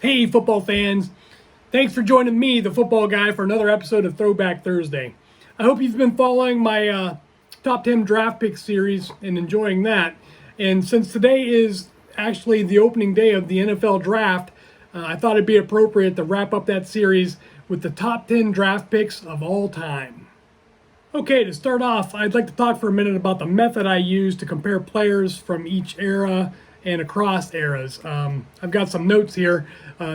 Hey, football fans. Thanks for joining me, the football guy, for another episode of Throwback Thursday. I hope you've been following my top 10 draft pick series and enjoying that. And since today is actually the opening day of the NFL draft, I thought it'd be appropriate to wrap up that series with the top 10 draft picks of all time. Okay, to start off, I'd like to talk for a minute about the method I use to compare players from each era and across eras. I've got some notes here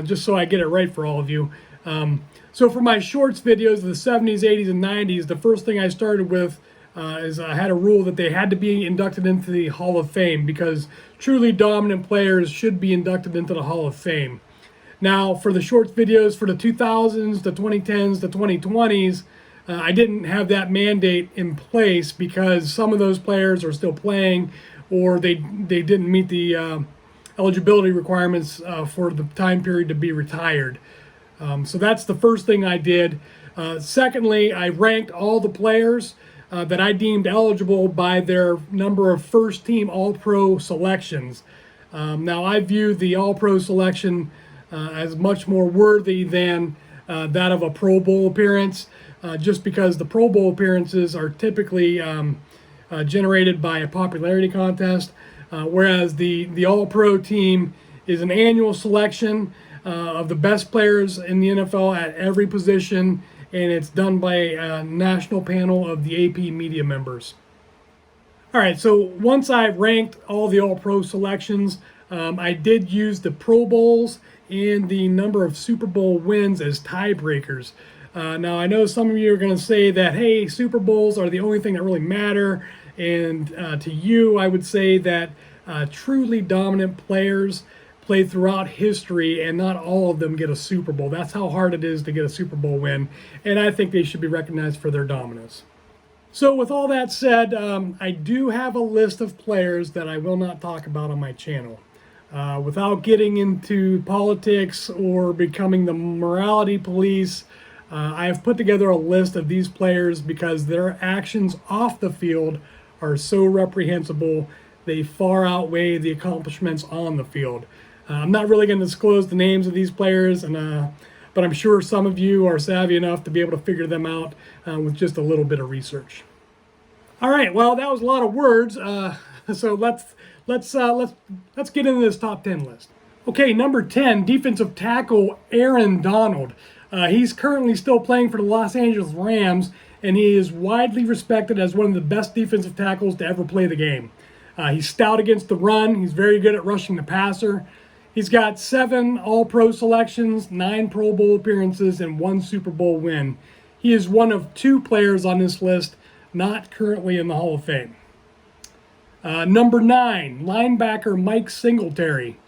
just so I get it right for all of you. So for my shorts videos of the 70s, 80s, and 90s, the first thing I started with is I had a rule that they had to be inducted into the Hall of Fame because truly dominant players should be inducted into the Hall of Fame. Now, for the shorts videos for the 2000s, the 2010s, the 2020s, I didn't have that mandate in place because some of those players are still playing or they didn't meet the eligibility requirements for the time period to be retired. So that's the first thing I did. Secondly, I ranked all the players that I deemed eligible by their number of first-team All-Pro selections. Now, I view the All-Pro selection as much more worthy than that of a Pro Bowl appearance, just because the Pro Bowl appearances are typically generated by a popularity contest, whereas the All-Pro team is an annual selection of the best players in the NFL at every position, and it's done by a national panel of the AP media members. All right, so once I ranked all the All-Pro selections, I did use the Pro Bowls and the number of Super Bowl wins as tiebreakers. Now, I know some of you are going to say that, hey, Super Bowls are the only thing that really matter. And to you, I would say that truly dominant players play throughout history, and not all of them get a Super Bowl. That's how hard it is to get a Super Bowl win. And I think they should be recognized for their dominance. So with all that said, I do have a list of players that I will not talk about on my channel. Without getting into politics or becoming the morality police, I have put together a list of these players because their actions off the field are so reprehensible, they far outweigh the accomplishments on the field. I'm not really going to disclose the names of these players, but I'm sure some of you are savvy enough to be able to figure them out with just a little bit of research. All right, well, that was a lot of words, so let's get into this top 10 list. Okay, number 10, defensive tackle Aaron Donald. He's currently still playing for the Los Angeles Rams, and he is widely respected as one of the best defensive tackles to ever play the game. He's stout against the run. He's very good at rushing the passer. He's got 7 All-Pro selections, 9 Pro Bowl appearances, and 1 Super Bowl win. He is one of 2 players on this list not currently in the Hall of Fame. Number 9, linebacker Mike Singletary.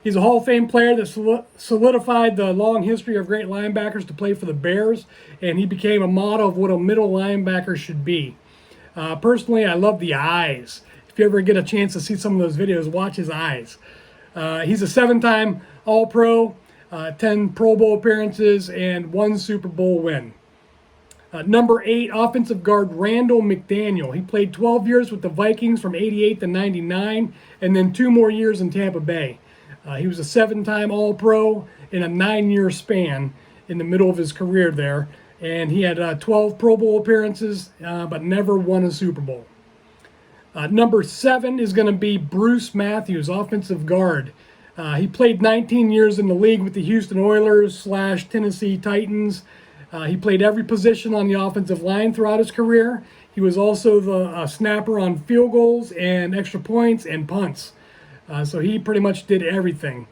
He's a Hall of Fame player that solidified the long history of great linebackers to play for the Bears, and he became a model of what a middle linebacker should be. Personally, I love the eyes. If you ever get a chance to see some of those videos, watch his eyes. He's a 7-time All-Pro, 10 Pro Bowl appearances, and 1 Super Bowl win. Number 8, offensive guard Randall McDaniel. He played 12 years with the Vikings from 88 to 99, and then 2 more years in Tampa Bay. He was a 7-time All-Pro in a 9-year span in the middle of his career there, and he had 12 Pro Bowl appearances, but never won a Super Bowl. Number 7 is going to be Bruce Matthews, offensive guard. He played 19 years in the league with the Houston Oilers / Tennessee Titans. He played every position on the offensive line throughout his career. He was also the snapper on field goals and extra points and punts. So he pretty much did everything.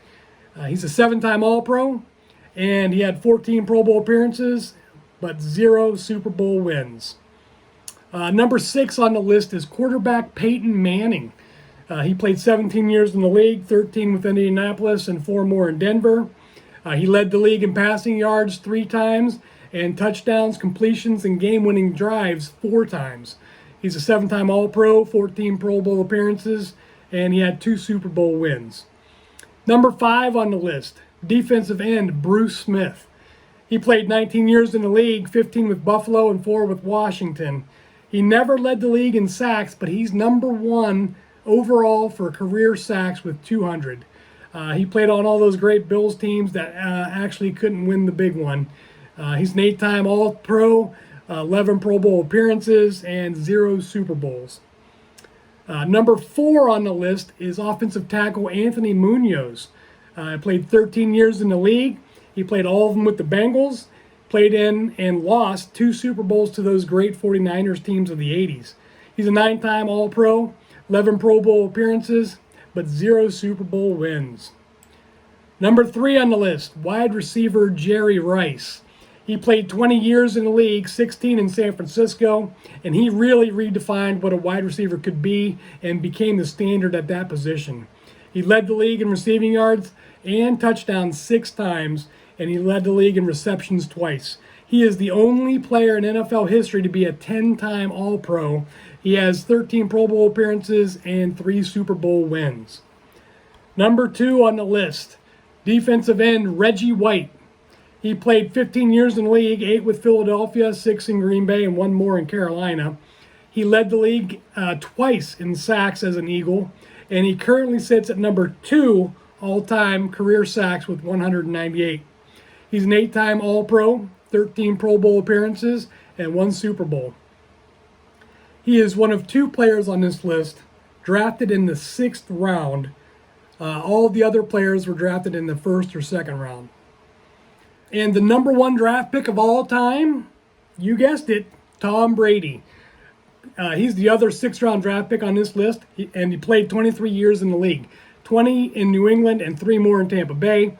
He's a 7-time All-Pro, and he had 14 Pro Bowl appearances, but 0 Super Bowl wins. Number 6 on the list is quarterback Peyton Manning. He played 17 years in the league, 13 with Indianapolis and 4 more in Denver. He led the league in passing yards 3 times and touchdowns, completions, and game-winning drives 4 times. He's a 7-time All-Pro, 14 Pro Bowl appearances, and he had 2 Super Bowl wins. Number 5 on the list, defensive end Bruce Smith. He played 19 years in the league, 15 with Buffalo and 4 with Washington. He never led the league in sacks, but he's number 1 overall for career sacks with 200. He played on all those great Bills teams that actually couldn't win the big one. He's an 8-time All-Pro, 11 Pro Bowl appearances, and 0 Super Bowls. Number 4 on the list is offensive tackle Anthony Munoz. Played 13 years in the league. He played all of them with the Bengals, played in and lost 2 Super Bowls to those great 49ers teams of the 80s. He's a 9-time All-Pro, 11 Pro Bowl appearances, but 0 Super Bowl wins. Number 3 on the list, wide receiver Jerry Rice. He played 20 years in the league, 16 in San Francisco, and he really redefined what a wide receiver could be and became the standard at that position. He led the league in receiving yards and touchdowns 6 times, and he led the league in receptions twice. He is the only player in NFL history to be a 10-time All-Pro. He has 13 Pro Bowl appearances and 3 Super Bowl wins. Number 2 on the list, defensive end Reggie White. He played 15 years in the league, 8 with Philadelphia, 6 in Green Bay, and 1 more in Carolina. He led the league twice in sacks as an Eagle, and he currently sits at number 2 all-time career sacks with 198. He's an 8-time All-Pro, 13 Pro Bowl appearances, and 1 Super Bowl. He is one of 2 players on this list drafted in the 6th round. All the other players were drafted in the 1st or 2nd round. And the number 1 draft pick of all time, you guessed it, Tom Brady. He's the other 6th round draft pick on this list, and he played 23 years in the league, 20 in New England and 3 more in Tampa Bay.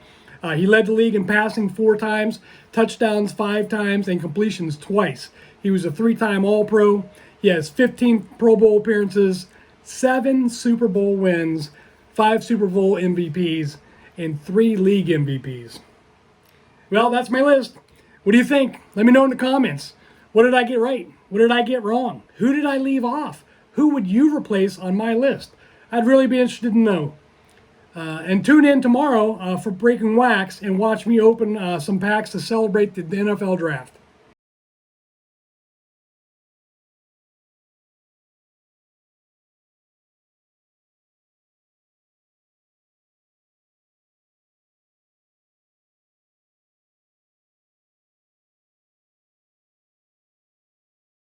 He led the league in passing 4 times, touchdowns 5 times, and completions twice. He was a 3-time All-Pro. He has 15 Pro Bowl appearances, 7 Super Bowl wins, 5 Super Bowl MVPs, and 3 league MVPs. Well, that's my list. What do you think? Let me know in the comments. What did I get right? What did I get wrong? Who did I leave off? Who would you replace on my list? I'd really be interested to know. And tune in tomorrow for Breaking Wax and watch me open some packs to celebrate the NFL draft.